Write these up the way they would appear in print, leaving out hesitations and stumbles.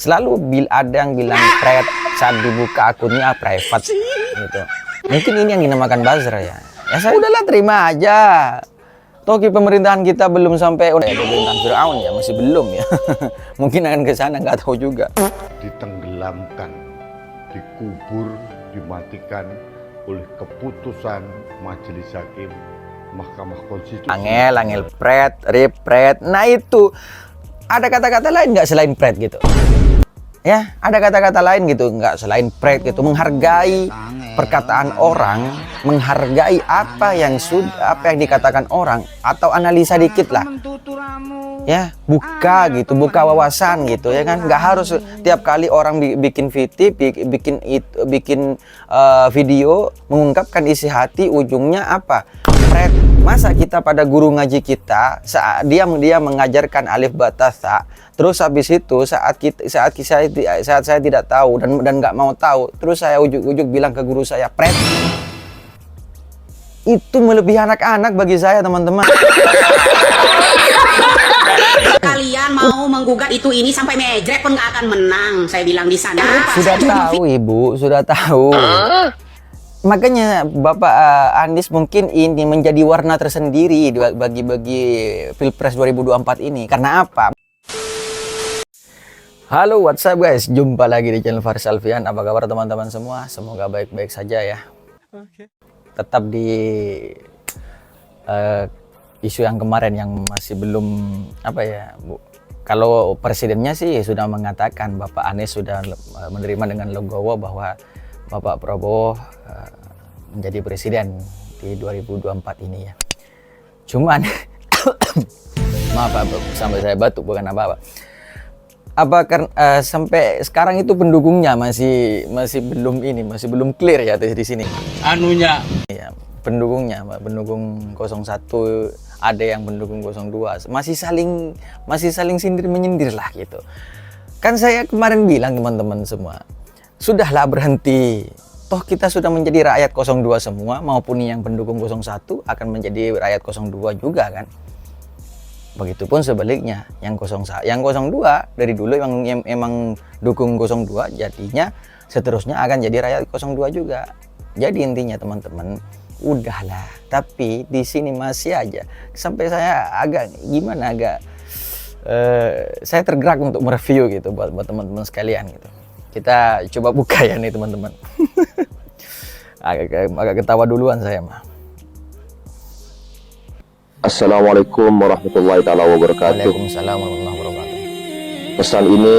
Selalu ada yang bilang pret saat dibuka akunnya private gitu. Mungkin ini yang dinamakan buzzer ya. Ya saya udahlah terima aja. Toh pemerintahan kita belum sampai pemerintahan Firaun ya, masih belum ya. Mungkin akan ke sana, nggak tahu juga. Ditenggelamkan, dikubur, dimatikan oleh keputusan Majelis Hakim Mahkamah Konstitusi. Angel, pret, ripret. Nah itu ada kata-kata lain nggak selain pret gitu? Ya, ada kata-kata lain gitu nggak selain pret gitu? Menghargai perkataan orang, menghargai apa yang dikatakan orang, atau analisa dikit lah. Ya, buka gitu, buka wawasan gitu ya kan. Nggak harus tiap kali orang bikin video mengungkapkan isi hati, ujungnya apa? Pret. Masa kita pada guru ngaji kita saat dia mengajarkan alif ba ta tha, terus habis itu saat saya tidak tahu dan nggak mau tahu, terus saya ujuk-ujuk bilang ke guru saya pret. Itu melebihi anak-anak bagi saya, teman-teman. Kalian mau menggugat ini sampai mejrek pun nggak akan menang, saya bilang di sana. Sudah tahu Ibu, sudah tahu. Makanya Bapak Anies mungkin ini menjadi warna tersendiri bagi Pilpres 2024 ini. Karena apa? Halo, what's up guys? Jumpa lagi di channel Faris Alfian. Apa kabar teman-teman semua? Semoga baik-baik saja ya. Tetap di isu yang kemarin yang masih belum Bu. Kalau presidennya sih sudah mengatakan, Bapak Anies sudah menerima dengan legowo bahwa Bapak Prabowo menjadi presiden di 2024 ini ya. Cuman maaf sampai saya batuk, bukan apa-apa. Sampai sekarang itu pendukungnya masih belum clear ya di sini. Anunya ya, pendukungnya, pendukung 01, ada yang pendukung 02, masih saling sindir menyindir lah gitu. Kan saya kemarin bilang teman-teman semua, sudahlah berhenti. Toh kita sudah menjadi rakyat 02 semua, maupun yang pendukung 01 akan menjadi rakyat 02 juga kan. Begitupun sebaliknya, yang 02 dari dulu emang dukung 02, jadinya seterusnya akan jadi rakyat 02 juga. Jadi intinya teman-teman, udahlah. Tapi di sini masih aja sampai saya saya tergerak untuk mereview gitu buat teman-teman sekalian gitu. Kita coba buka ya nih teman-teman. agak ketawa duluan saya mah. Assalamualaikum warahmatullahi wabarakatuh. Waalaikumsalam warahmatullahi wabarakatuh. Pesan ini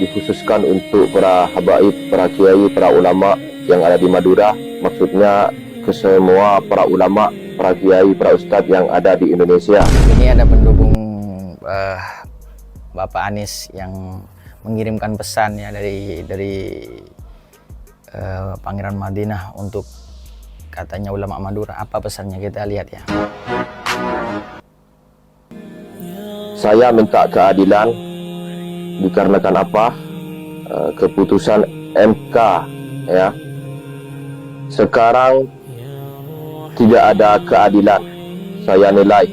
dikhususkan untuk para habaib, para kiai, para ulama yang ada di Madura. Maksudnya ke semua para ulama, para kiai, para ustadz yang ada di Indonesia. Ini ada pendukung Bapak Anies yang mengirimkan pesan ya dari Pangeran Madinah untuk katanya ulama Madura. Apa pesannya, kita lihat ya. Saya minta keadilan dikarenakan apa? Keputusan MK ya. Sekarang tidak ada keadilan, saya nilai.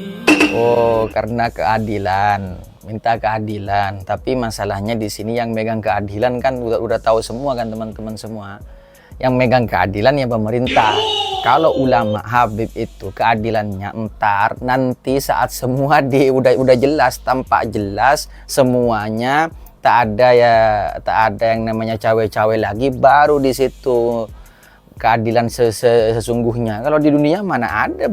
Oh, karena keadilan, minta keadilan. Tapi masalahnya di sini yang megang keadilan kan udah tahu semua kan teman-teman semua. Yang megang keadilan ya pemerintah. Kalau ulama Habib itu keadilannya entar nanti saat semua udah jelas, tampak jelas semuanya, tak ada yang namanya cawe-cawe lagi, baru di situ keadilan sesungguhnya. Kalau di dunia mana ada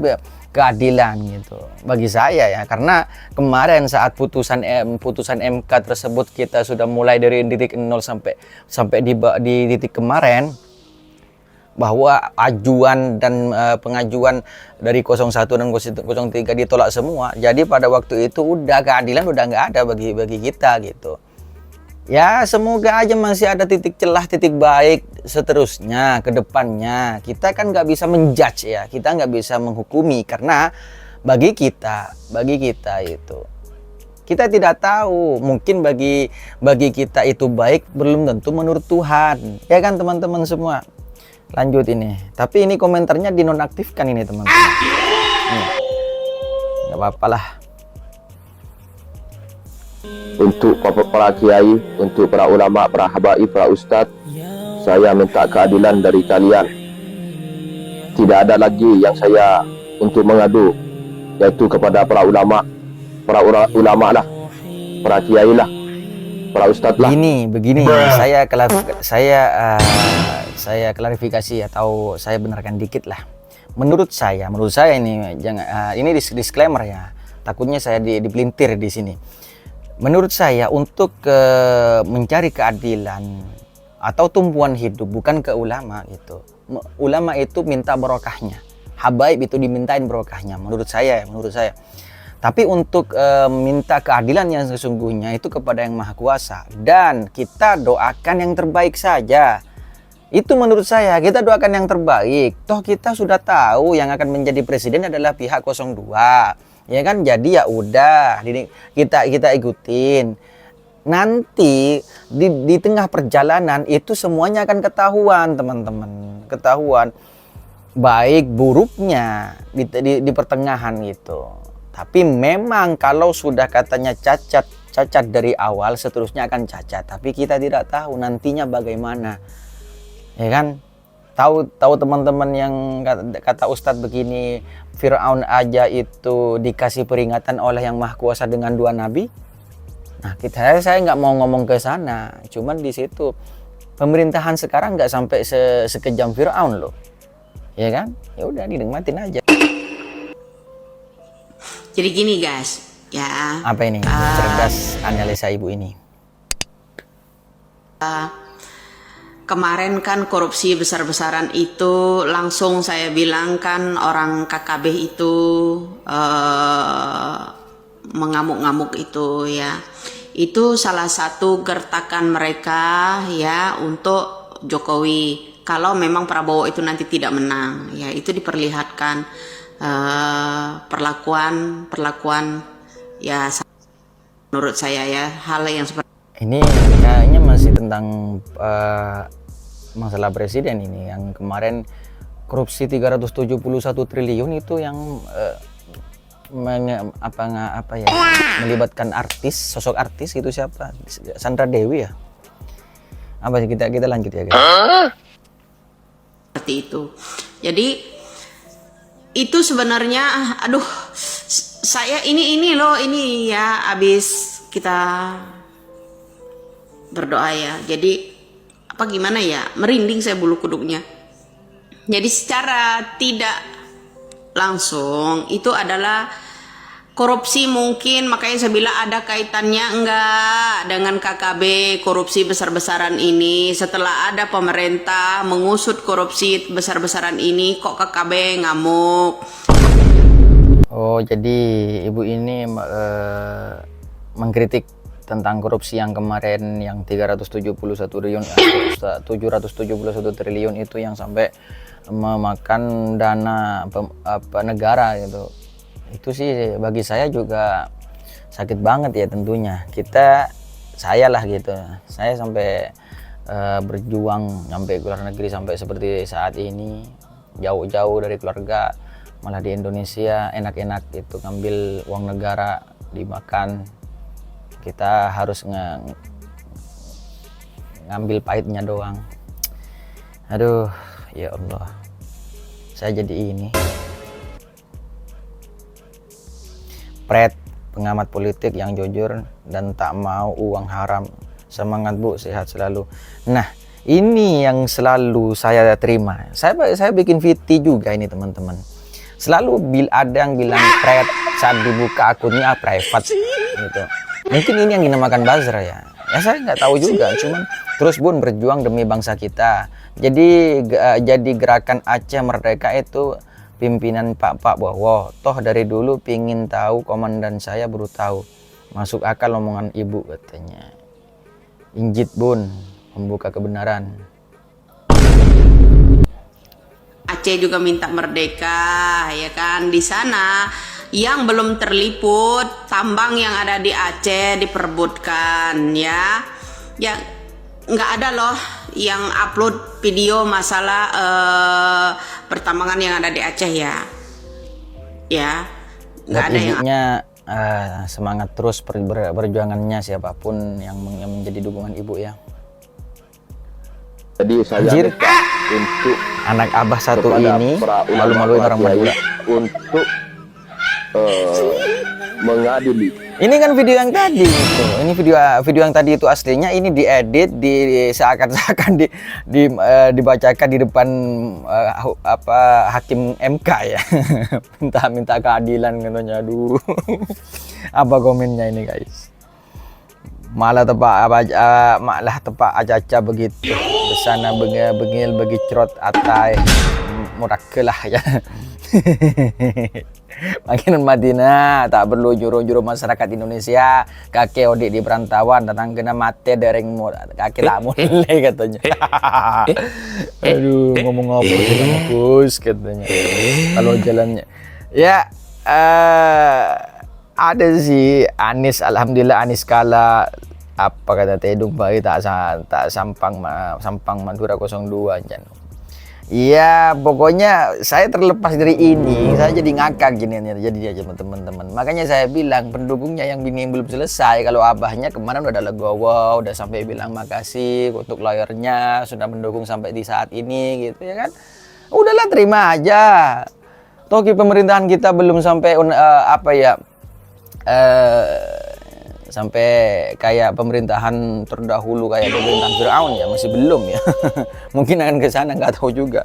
keadilan gitu bagi saya ya, karena kemarin saat putusan MK tersebut kita sudah mulai dari titik 0 sampai di titik kemarin, bahwa ajuan dan pengajuan dari 01 dan 03 ditolak semua. Jadi pada waktu itu udah keadilan udah nggak ada bagi kita gitu. Ya semoga aja masih ada titik celah, titik baik seterusnya ke depannya. Kita kan nggak bisa menjudge ya, kita nggak bisa menghukumi, karena bagi kita itu kita tidak tahu, mungkin bagi kita itu baik belum tentu menurut Tuhan ya kan teman-teman semua. Lanjut ini, tapi ini komentarnya dinonaktifkan ini teman-teman. Nggak apa-apa lah. untuk para kiai, untuk para ulama, para habaib, para ustadz, saya minta keadilan dari kalian. Tidak ada lagi yang saya untuk mengadu, yaitu kepada para ulama lah, para kiai lah, para ustadz lah. Begini, saya klarifikasi atau saya benarkan dikit lah. Menurut saya ini ini disclaimer ya. Takutnya saya dipelintir di sini. Menurut saya untuk mencari keadilan atau tumpuan hidup bukan ke ulama gitu. Ulama itu minta barokahnya. Habaib itu dimintain barokahnya menurut saya. Tapi untuk minta keadilan yang sesungguhnya itu kepada Yang Maha Kuasa, dan kita doakan yang terbaik saja. Itu menurut saya, kita doakan yang terbaik. Toh kita sudah tahu yang akan menjadi presiden adalah pihak 02. Ya kan? Jadi ya udah kita ikutin. Nanti di tengah perjalanan itu semuanya akan ketahuan, teman-teman. Ketahuan baik buruknya di pertengahan gitu. Tapi memang kalau sudah katanya cacat dari awal, seterusnya akan cacat. Tapi kita tidak tahu nantinya bagaimana. Ya kan? Tahu teman-teman yang kata Ustadz begini, Fir'aun aja itu dikasih peringatan oleh Yang Maha Kuasa dengan 2 nabi. Nah, saya nggak mau ngomong ke sana. Cuman di situ pemerintahan sekarang nggak sampai sekejam Fir'aun loh. Ya kan? Ya udah dinikmatin aja. Jadi gini guys, ya. Apa ini? Cerdas analisa ibu ini. Kemarin kan korupsi besar-besaran itu langsung saya bilang kan orang KKB itu mengamuk-ngamuk itu ya. Itu salah satu gertakan mereka ya untuk Jokowi. Kalau memang Prabowo itu nanti tidak menang, ya itu diperlihatkan perlakuan ya menurut saya ya hal yang seperti ini kayaknya masih tentang masalah presiden ini yang kemarin korupsi 371 triliun itu yang melibatkan sosok artis itu siapa? Sandra Dewi ya? Apa sih kita lanjut ya guys? Seperti itu. Jadi itu sebenarnya aduh saya ini loh ini ya abis kita berdoa ya. Jadi apa gimana ya? Merinding saya bulu kuduknya. Jadi secara tidak langsung itu adalah korupsi mungkin, makanya saya bilang ada kaitannya enggak dengan KKB korupsi besar-besaran ini. Setelah ada pemerintah mengusut korupsi besar-besaran ini, kok KKB ngamuk. Oh, jadi ibu ini mengkritik tentang korupsi yang kemarin yang 371 triliun 771 triliun itu yang sampai memakan dana negara gitu. Itu sih bagi saya juga sakit banget ya tentunya. Saya lah gitu. Saya sampai berjuang sampai ke luar negeri sampai seperti saat ini, jauh-jauh dari keluarga, malah di Indonesia enak-enak itu ngambil uang negara dimakan. Kita harus ngambil pahitnya doang. Aduh, ya Allah. Saya jadi ini. Pengamat politik yang jujur dan tak mau uang haram. Semangat Bu, sehat selalu. Nah, ini yang selalu saya terima. Saya bikin VT juga ini teman-teman. Selalu ada yang bilang saat dibuka akunnya private gitu. Mungkin ini yang dinamakan buzzer ya. Ya saya nggak tahu juga. Cuman terus Bun berjuang demi bangsa kita. Jadi gerakan Aceh Merdeka itu pimpinan Pak Bowo. Toh dari dulu pingin tahu, komandan saya baru tahu. Masuk akal omongan ibu katanya. Injit Bun, membuka kebenaran. Aceh juga minta merdeka, ya kan? Di sana yang belum terliput tambang yang ada di Aceh diperebutkan, ya. Ya nggak ada loh yang upload video masalah pertambangan yang ada di Aceh ya. Ya. Nggak ada yang semangat terus perjuangannya siapapun yang menjadi dukungan ibu ya. Jadi saya Anjir. minta untuk Anak abah satu kepada ini para ulama, malu-maluin para orang kiai Madura. untuk mengadili. Ini kan video yang tadi itu. Ini video yang tadi itu aslinya, ini diedit, seakan-akan dibacakan di depan hakim MK ya. minta keadilan katanya. Aduh. Apa komennya ini guys? Malah tepak aja begitu. Besana bengil begi cerot atai murakelah ya. Makinan Madinah tak perlu juru-juru masyarakat Indonesia, kakek odik di perantauan datang kena mate dereng kakek tak mulai katanya. Aduh, ngomong apa sih Gus katanya. Kalau jalannya ya ada sih Anis, alhamdulillah Anis kala apa kata Tedung Bayi tak sampang Madura 02 jan. Iya, pokoknya saya terlepas dari ini, saya jadi ngakak gini jadi aja teman-teman. Makanya saya bilang pendukungnya yang bini belum selesai, kalau abahnya kemarin udah ada legowo, udah sampai bilang makasih untuk lawyernya sudah mendukung sampai di saat ini gitu ya kan. Udahlah terima aja. Toh pemerintahan kita belum sampai sampai kayak pemerintahan terdahulu kayak pemerintahan Firaun ya, masih belum ya. Mungkin akan ke sana, nggak tahu juga.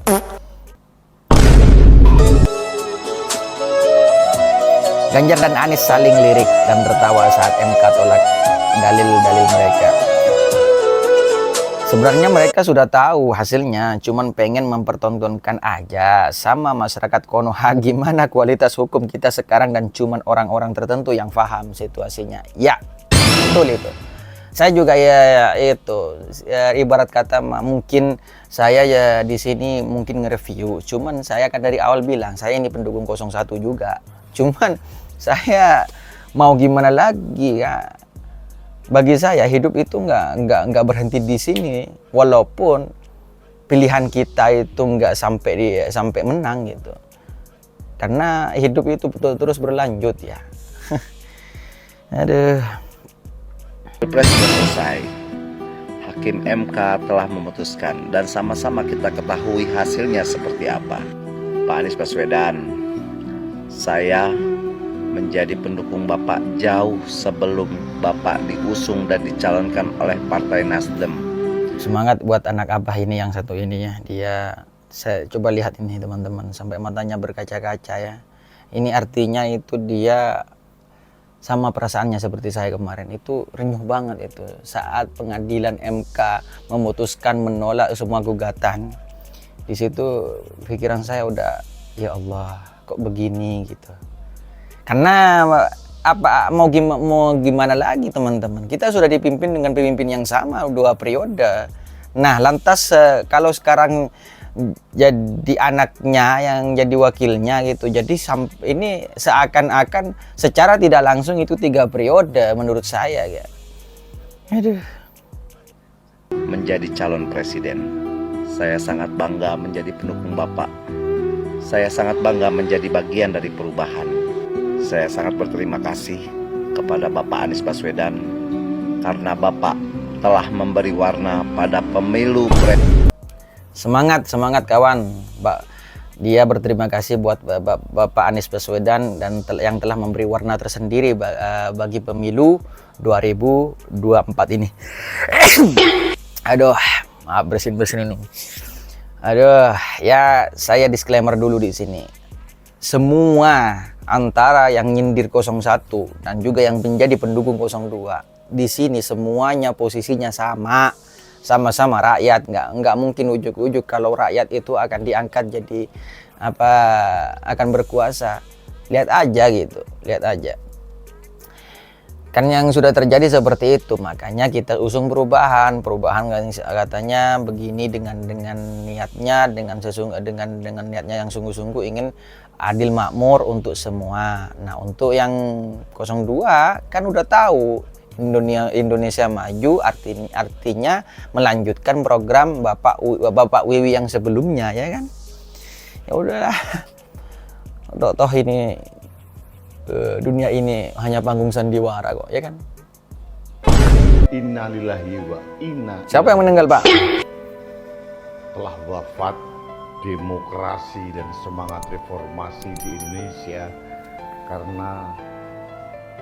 Ganjar dan Anies saling lirik dan tertawa saat MK tolak dalil-dalil mereka. Sebenarnya mereka sudah tahu hasilnya, cuman pengen mempertontonkan aja sama masyarakat Konoha gimana kualitas hukum kita sekarang dan cuman orang-orang tertentu yang paham situasinya. Ya, betul itu. Saya juga ya itu ibarat kata mungkin saya ya di sini mungkin nge-review, cuman saya kan dari awal bilang saya ini pendukung 01 juga. Cuman saya mau gimana lagi ya? Bagi saya hidup itu nggak berhenti di sini, walaupun pilihan kita itu nggak sampai menang gitu. Karena hidup itu terus berlanjut ya. Aduh. Pilpres sudah selesai. Hakim MK telah memutuskan dan sama-sama kita ketahui hasilnya seperti apa. Pak Anies Baswedan, saya menjadi pendukung Bapak jauh sebelum Bapak diusung dan dicalonkan oleh Partai Nasdem. Semangat buat anak abah ini yang satu ini ya. Saya coba lihat ini teman-teman, sampai matanya berkaca-kaca ya. Ini artinya itu dia sama perasaannya seperti saya kemarin, itu renyuh banget itu saat pengadilan MK memutuskan menolak semua gugatan. Di situ pikiran saya udah, ya Allah kok begini gitu. Karena mau gimana lagi teman-teman, kita sudah dipimpin dengan pemimpin yang sama 2 periode. Nah lantas kalau sekarang jadi anaknya yang jadi wakilnya gitu, jadi ini seakan-akan secara tidak langsung itu 3 periode menurut saya ya. Aduh. Menjadi calon presiden, saya sangat bangga menjadi pendukung Bapak. Saya sangat bangga menjadi bagian dari perubahan. Saya sangat berterima kasih kepada Bapak Anies Baswedan karena Bapak telah memberi warna pada pemilu Semangat kawan. Dia berterima kasih buat Bapak Anies Baswedan dan yang telah memberi warna tersendiri bagi pemilu 2024 ini. Aduh, maaf bersin ini. Aduh, ya saya disclaimer dulu di sini. Semua antara yang nyindir 01 dan juga yang menjadi pendukung 02 di sini semuanya posisinya sama-sama rakyat. Nggak mungkin ujuk-ujuk kalau rakyat itu akan diangkat jadi akan berkuasa. Lihat aja gitu, lihat aja kan yang sudah terjadi seperti itu. Makanya kita usung perubahan katanya begini dengan niatnya dengan niatnya yang sungguh-sungguh ingin adil makmur untuk semua. Nah untuk yang 02 kan udah tahu Indonesia maju artinya melanjutkan program Bapak Wiwi yang sebelumnya ya kan. Ya udahlah, toh ini dunia ini hanya panggung sandiwara kok, ya kan? Innalillahi wa inna. Siapa yang meninggal, Pak? Telah wafat demokrasi dan semangat reformasi di Indonesia karena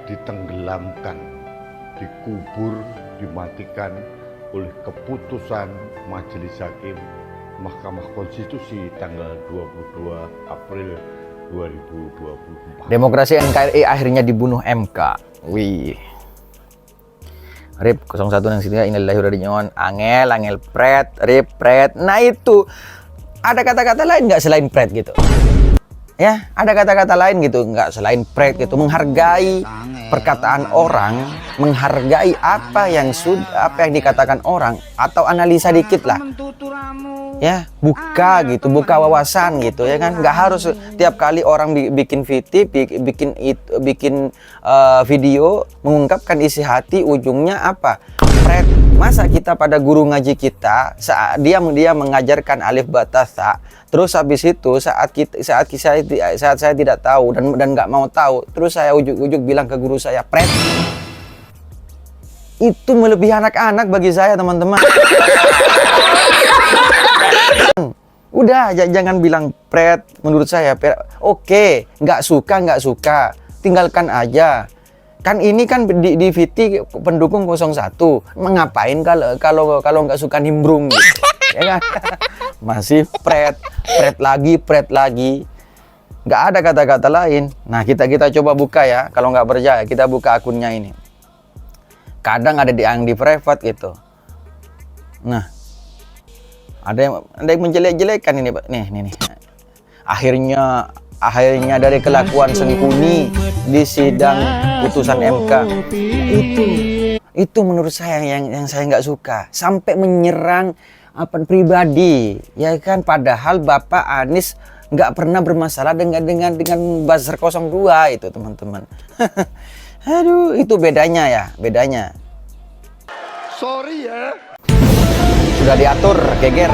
ditenggelamkan, dikubur, dimatikan oleh keputusan Majelis Hakim Mahkamah Konstitusi tanggal 22 April 2024. Demokrasi NKRI akhirnya dibunuh MK. Wih. RIP 01 yang sini inilah huradion angel pret, RIP pret. Nah itu ada kata-kata lain nggak selain pret gitu? Ya, ada kata-kata lain gitu nggak selain pret gitu, menghargai perkataan orang, menghargai apa yang dikatakan orang, atau analisa dikit lah. Ya, buka gitu, buka wawasan gitu, ya kan? Nggak harus tiap kali orang bikin video mengungkapkan isi hati, ujungnya apa? Pret. Masa kita pada guru ngaji kita saat dia mengajarkan alif ba ta tha, terus habis itu saat saya tidak tahu dan nggak mau tahu, terus saya ujuk-ujuk bilang ke guru saya pret. Itu melebihi anak-anak bagi saya, teman-teman. Udah, jangan bilang pret. Menurut saya oke, nggak suka, tinggalkan aja. Kan ini kan di VT pendukung 01, mengapain kalau nggak suka nimbrung gitu, ya kan? Masih pret lagi, nggak ada kata-kata lain. Nah kita coba buka ya, kalau nggak percaya kita buka akunnya ini. Kadang ada yang di private gitu. Nah ada yang menjelek-jelekan ini, Pak. Nih. Akhirnya dari kelakuan Sengkuni di sidang putusan MK itu menurut saya yang saya nggak suka, sampai menyerang pribadi, ya kan? Padahal Bapak Anies nggak pernah bermasalah dengan buzzer 02 itu, teman-teman. Aduh, itu bedanya. Sorry ya. Sudah diatur, geger.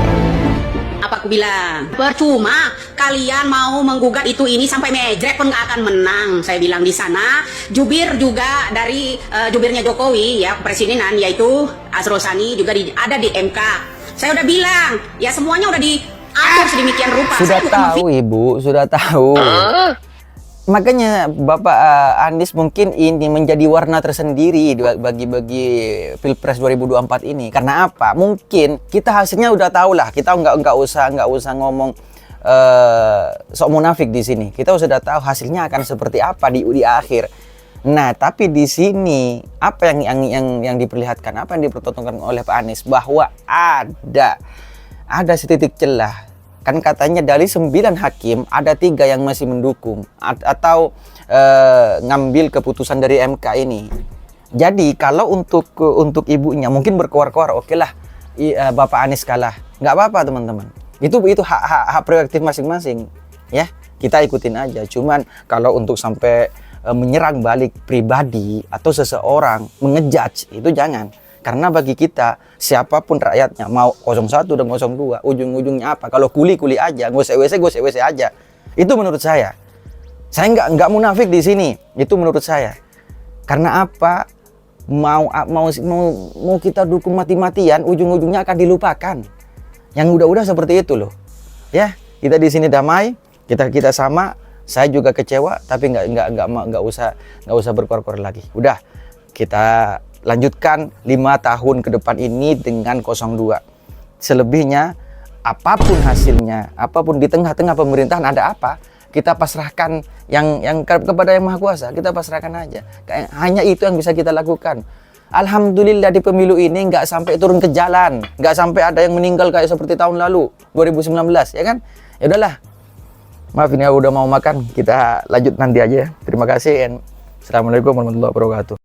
Apa aku bilang? Percuma kalian mau menggugat ini sampai mejrek pun nggak akan menang. Saya bilang di sana. Jubir juga dari jubirnya Jokowi ya, kepresidenan, yaitu Asrul Sani juga ada di MK. Saya udah bilang, ya semuanya udah diatur sedemikian rupa. Sudah tahu Ibu, sudah tahu. Makanya Bapak Anies mungkin ini menjadi warna tersendiri bagi Pilpres 2024 ini. Karena apa? Mungkin kita hasilnya udah tahu lah. Kita nggak usah ngomong sok munafik di sini. Kita sudah tahu hasilnya akan seperti apa di akhir. Nah, tapi di sini apa yang diperlihatkan, apa yang dipertontonkan oleh Pak Anies, bahwa ada setitik celah. Kan katanya dari 9 hakim ada 3 yang masih mendukung atau ngambil keputusan dari MK ini. Jadi kalau untuk ibunya mungkin berkoar-koar, oke lah Bapak Anies kalah, nggak apa-apa teman-teman. Itu hak prerogatif masing-masing, ya kita ikutin aja. Cuman kalau untuk sampai menyerang balik pribadi atau seseorang, mengejudge, itu jangan. Karena bagi kita, siapapun rakyatnya, mau 01 dan 02, ujung-ujungnya apa? Kalau kuli aja, gosek WC aja. Itu menurut saya. Saya nggak munafik di sini. Itu menurut saya. Karena apa? Mau kita dukung mati-matian, ujung-ujungnya akan dilupakan. Yang udah seperti itu loh. Ya, kita di sini damai, kita sama. Saya juga kecewa, tapi nggak usah berkoar-koar lagi. Udah, kita lanjutkan 5 tahun ke depan ini dengan 02. Selebihnya apapun hasilnya, apapun di tengah-tengah pemerintahan ada apa, kita pasrahkan yang kepada Yang Maha Kuasa, kita pasrahkan aja. Hanya itu yang bisa kita lakukan. Alhamdulillah di pemilu ini nggak sampai turun ke jalan, nggak sampai ada yang meninggal kayak seperti tahun lalu 2019, ya kan? Ya udahlah. Maaf ini udah mau makan, kita lanjut nanti aja. Terima kasih. Assalamualaikum warahmatullahi wabarakatuh.